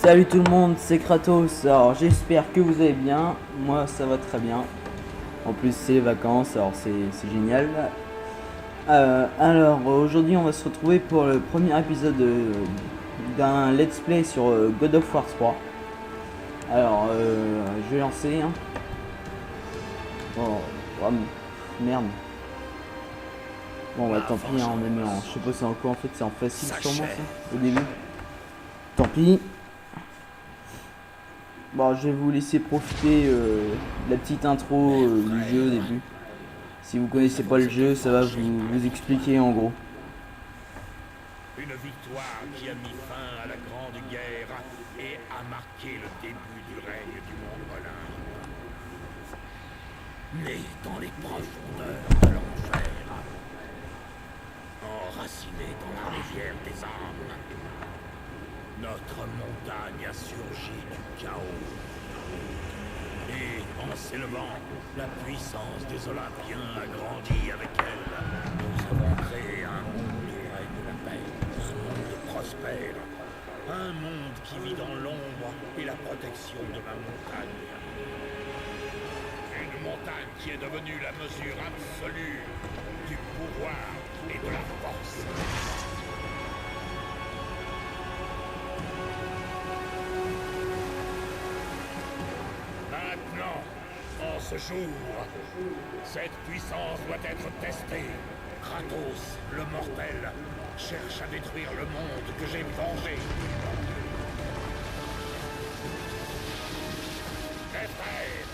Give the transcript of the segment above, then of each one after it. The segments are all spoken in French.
Salut tout le monde, c'est Kratos. Alors j'espère que vous allez bien. Moi ça va très bien. En plus c'est les vacances, alors c'est génial. Alors aujourd'hui on va se retrouver pour le premier épisode d'un let's play sur God of War 3. Alors je vais lancer. Hein. Oh, merde. Bon bah tant pis, hein, on a mis en. Je sais pas c'est en quoi en fait, c'est en facile sûrement ça au début. Tant pis. Bon, je vais vous laisser profiter de la petite intro du jeu au début. Si vous connaissez pas le jeu, ça va vous expliquer en gros. Une victoire qui a mis fin à la Grande Guerre et a marqué le début du règne du monde Olin. Né dans les profondeurs de l'enfer, enraciné dans la rivière des âmes, notre montagne a surgi du chaos. Et en s'élevant, la puissance des Olympiens a grandi avec elle. Nous avons créé un monde du règne de la paix, un monde prospère, un monde qui vit dans l'ombre et la protection de la montagne. Une montagne qui est devenue la mesure absolue du pouvoir et de la force. Maintenant, en ce jour, cette puissance doit être testée. Kratos, le mortel, cherche à détruire le monde que j'ai vengé. Mes frères,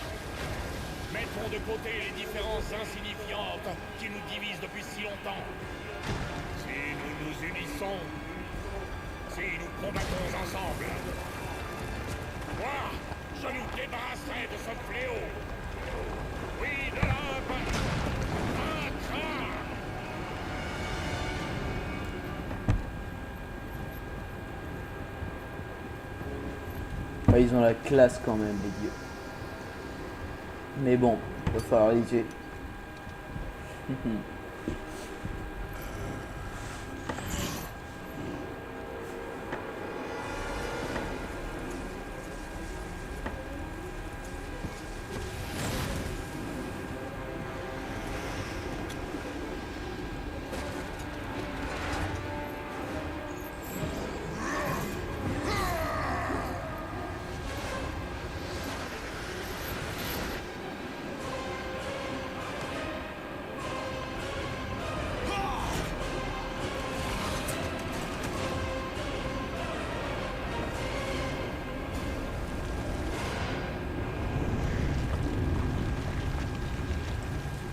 mettons de côté les différences insignifiantes qui nous divisent depuis si longtemps. Si nous nous unissons, si nous combattons ensemble, moi, je nous débarrasserai de ce fléau. Oui, de l'Olympe vaincra. Bah, ils ont la classe quand même les dieux. Mais bon, il va falloir les tuer.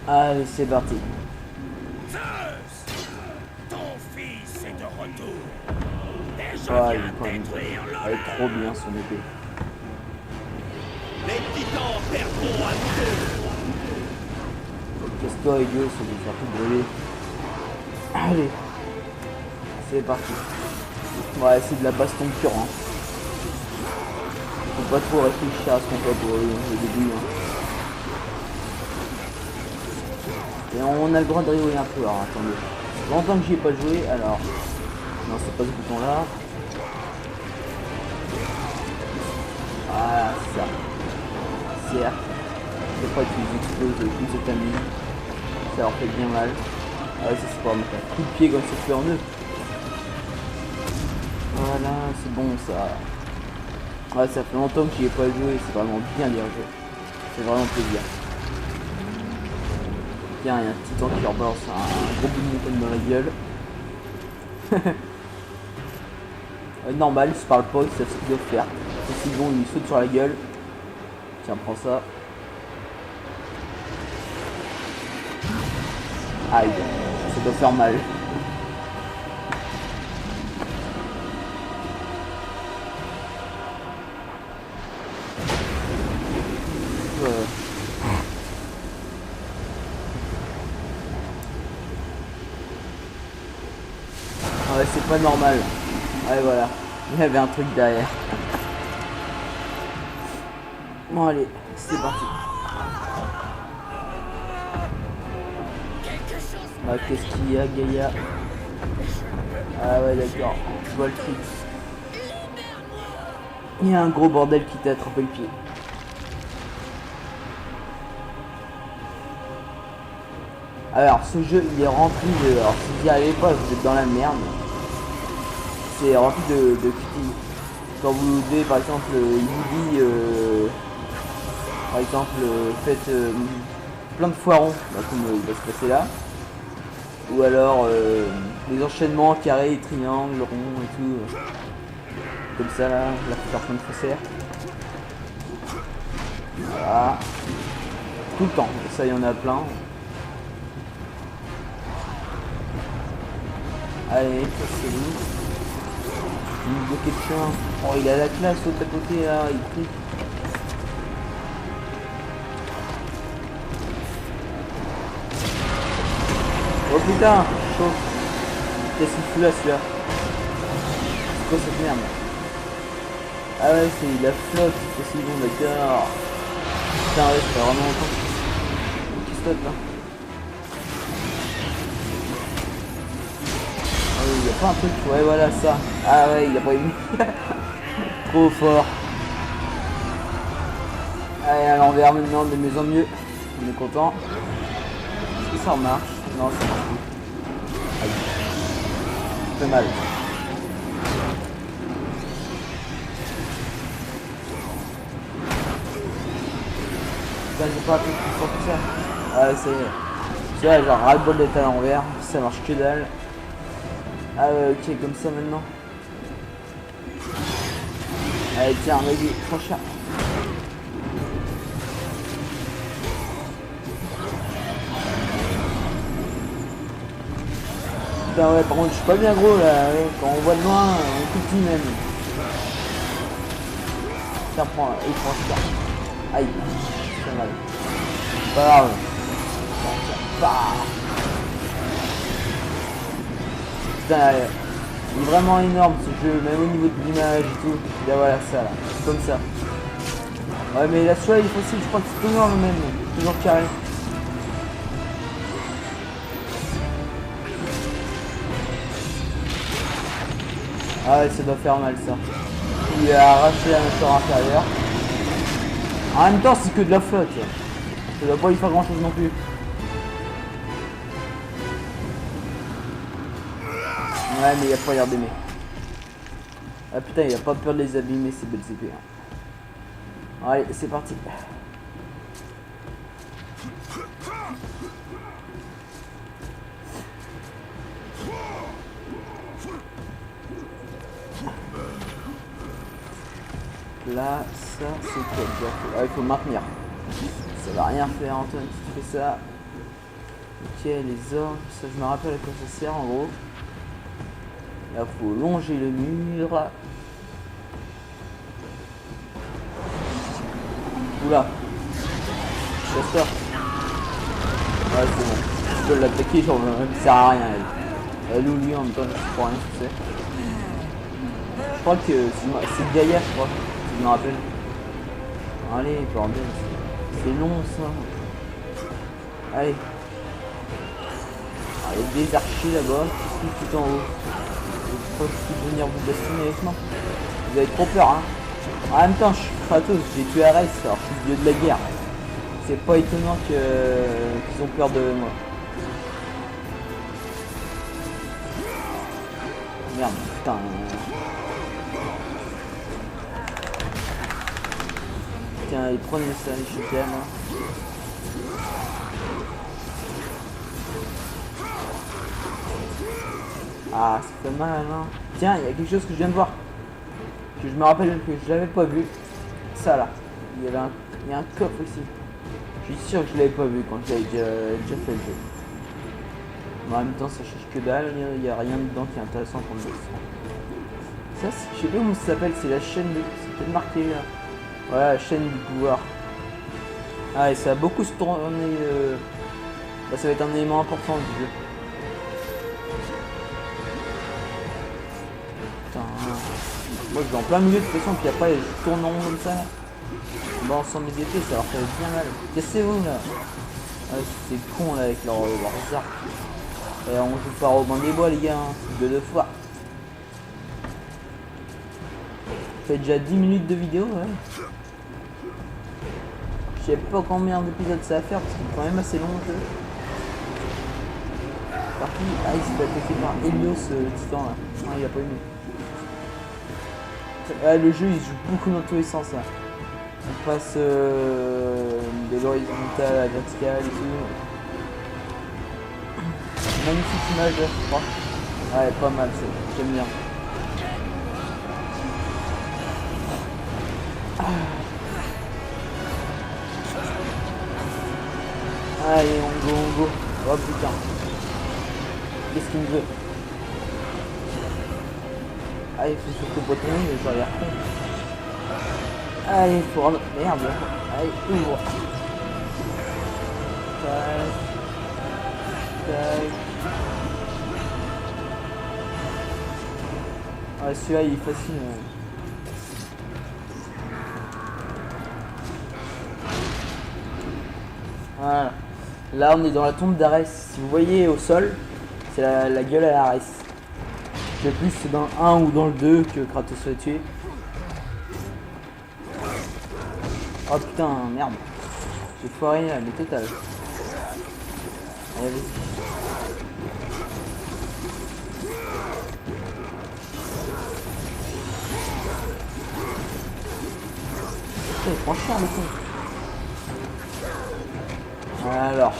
Allez, c'est parti. Zeus, ton fils est de retour. Et je Ah, il viens est quand même détruire elle est trop bien son épée. Les titans perdront à nouveau. Casse-toi idiot, ça va faire tout brûler. Allez, c'est parti. Ouais, c'est de la baston pure. Hein. Faut pas trop réfléchir à ce qu'on fait pour le début. Hein. Et on a le droit de rigoler un peu. Alors attendez. Ça fait longtemps que j'y ai pas joué. Alors, non, c'est pas ce bouton là. Ah, ça. Certes. Je crois qu'ils explosent une cette amie. Ça leur fait bien mal. Ah ouais, ça c'est pas mettre un coup de pied comme ça fait en eux. Voilà, c'est bon ça. Ouais, ça fait longtemps que j'y ai pas joué, c'est vraiment bien bien joué. C'est vraiment plaisir. Tiens, il y a un titan qui leur balance un gros bout de montagne dans la gueule. Normal, ils se parlent pas, ils savent ce qu'ils doivent faire. Et sinon, ils sautent sur la gueule. Tiens, prends ça. Aïe, ça doit faire mal. Ah ouais, c'est pas normal. Ouais, voilà. Il y avait un truc derrière. Bon, allez, c'est parti. Ah, qu'est-ce qu'il y a, Gaïa? Ah ouais, d'accord. Je vois le truc. Il y a un gros bordel qui t'a attrapé le pied. Alors ce jeu il est rempli de... Alors si vous n'y arrivez pas, vous êtes dans la merde. C'est rempli de cuties. Quand vous devez par exemple il dit par exemple faites plein de foirons, bah, comme il va se passer là. Ou alors les enchaînements carrés, triangles, ronds et tout. Comme ça là, la faire plein de faussaires. Voilà. Tout le temps, ça il y en a plein. Allez, ça c'est lui. Il me bloquait le chemin. Oh il a la classe l'autre à côté là, il prie. Oh putain, chaud. Qu'est-ce qu'il fout là celui-là? C'est quoi cette merde? Ah ouais c'est la flotte, c'est aussi bon d'accord. Putain ouais ça fait vraiment longtemps. Qui se flotte là? Ah oui, il y a pas un truc, ouais voilà ça. Ah ouais il a pas ému. Trop fort. Allez à l'envers maintenant de mieux en mieux. On est content. Est-ce que ça remarche? Non ça marche plus. Aïe. Ça fait mal. Putain j'ai pas appris plus fort que ça. Ah ouais ça y est. Tu vois genre ras-le-bol d'être à l'envers. Ça marche que dalle. Ah ouais ok comme ça maintenant. Allez tiens vas-y, trop cher. Putain ouais par contre je suis pas bien gros là, ouais. Quand on voit de loin, on est tout petit même. Tiens prends, il prend super. Aïe, c'est mal. Pas grave. Putain il est vraiment énorme ce jeu, même au niveau de l'image et tout. Là voilà ça là, comme ça. Ouais mais la soie il est facile, je crois que c'est toujours le même, toujours carré. Ah ouais ça doit faire mal ça. Il a arraché la mâchoire inférieure. En même temps c'est que de la flotte. Ça doit pas lui faire grand chose non plus. Ouais mais il a pas l'air d'aimer. Ah putain il a pas peur de les abîmer ces belles épées. Allez c'est parti. Là, ça c'est quoi déjà? Ah, il faut maintenir. Ça va rien faire Antoine si tu fais ça. Ok les orbes, ça je me rappelle à quoi ça sert en gros. Là faut longer le mur. Oula. Ça sort. Ouais c'est bon. Tu peux l'attaquer genre ça sert à rien elle. Elle ou lui en même temps je crois rien tu sais. Je crois que c'est Gaïa je crois. Je me rappelle. Allez, bordel. C'est long ça. Allez. Allez, des archers là-bas. Tout en haut. Je crois qu'ils vont venir vous bassiner avec moi. Vous avez trop peur, hein. En même temps, je suis Kratos. J'ai tué Ares. Alors, je suis le dieu de la guerre. C'est pas étonnant qu'ils ont peur de moi. Merde, putain. Tiens, ils prennent ça, les shooters là. Ah, ça fait mal hein. Tiens, il y a quelque chose que je viens de voir. Que je me rappelle que je l'avais pas vu. Ça là. Il y a un coffre ici. Je suis sûr que je l'avais pas vu quand j'avais déjà fait le jeu. Mais en même temps, ça change que dalle. Il n'y a rien dedans qui est intéressant pour le jeu. Ça, je sais pas comment ça s'appelle. C'est la chaîne de... C'est peut-être marqué là. Ouais, la chaîne du pouvoir. Ah et ça a beaucoup se tourner. Bah, ça va être un élément important du jeu. Putain. Moi je vais en plein milieu de toute façon, puis après je tourne en rond comme ça. On va ensemble des épées, ça leur fait bien mal. Cassez-vous là. Ah, c'est con là avec leurs arcs. Et on joue pas au Robin des Bois les gars, hein. C'est deux fois. fait déjà 10 minutes de vidéo, ouais. Je sais pas combien d'épisodes ça va faire parce qu'il est quand même assez long le jeu. Par contre, ah, il s'est fait attaquer par Helios, le titan là. Ah, il a pas aimé. Ah, le jeu il joue beaucoup dans tous les sens là. On passe de l'horizontale à la verticale et tout. Magnifique image là, je crois. Ouais, pas mal, j'aime bien. Allez, on go. Oh putain. Qu'est-ce qu'il me veut? Ah, il faut surtout pas tomber, mais j'aurais l'air con. Allez, faut rendre... Merde. Allez, ouvre. Tac. Ah, celui-là, il est facile. Voilà. Là, on est dans la tombe d'Arès. Si vous voyez au sol, c'est la gueule à Arès. Je sais plus si c'est dans le 1 ou dans le 2 que Kratos l'a tué. Oh putain, merde. J'ai foiré là, mais total. Allez, vas-y. Putain, il prend cher le con. Alors,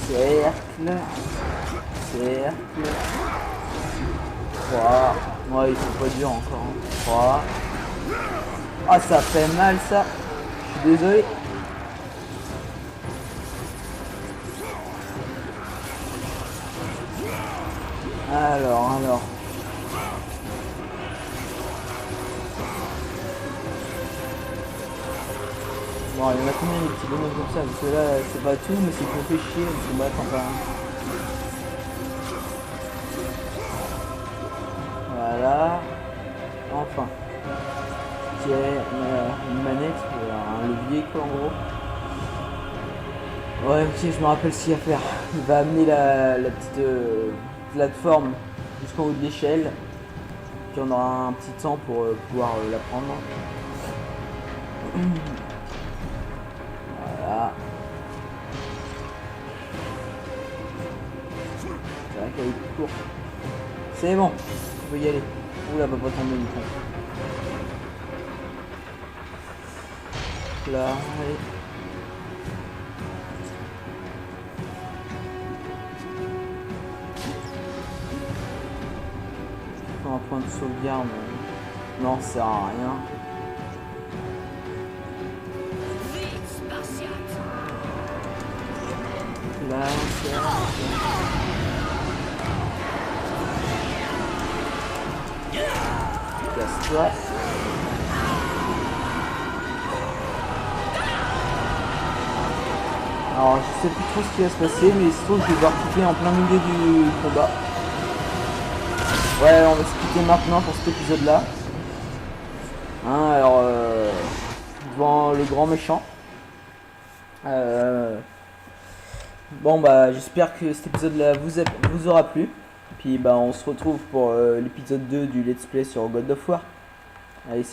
cercle, 3, ouais il faut pas dur encore, 3, ah ça fait mal ça, je suis désolé. Alors. Bon, il y en a combien des petits bonhommes comme ça? Parce que là, c'est pas tout, mais c'est qu'on fait chier, donc on va attendre pas. Voilà. Enfin. Tiens, une manette, un levier quoi en gros. Ouais, ok, je me rappelle ce qu'il y a à faire. Il va amener la petite plateforme jusqu'en haut de l'échelle. Puis on aura un petit temps pour pouvoir la prendre. Voilà. C'est vrai qu'elle est courte. C'est bon, on peut y aller. Oula, va pas tomber du coup. Là, allez. Un point de sauvegarde. Non, ça sert à rien. Là, casse-toi. Alors, je sais plus trop ce qui va se passer, mais il se trouve que je vais devoir quitter en plein milieu du combat. Ouais, on va se quitter maintenant pour cet épisode-là. Hein, alors, devant le grand méchant. Bon bah j'espère que cet épisode là vous aura plu. Puis bah on se retrouve pour l'épisode 2 du let's play sur God of War. Allez, salut.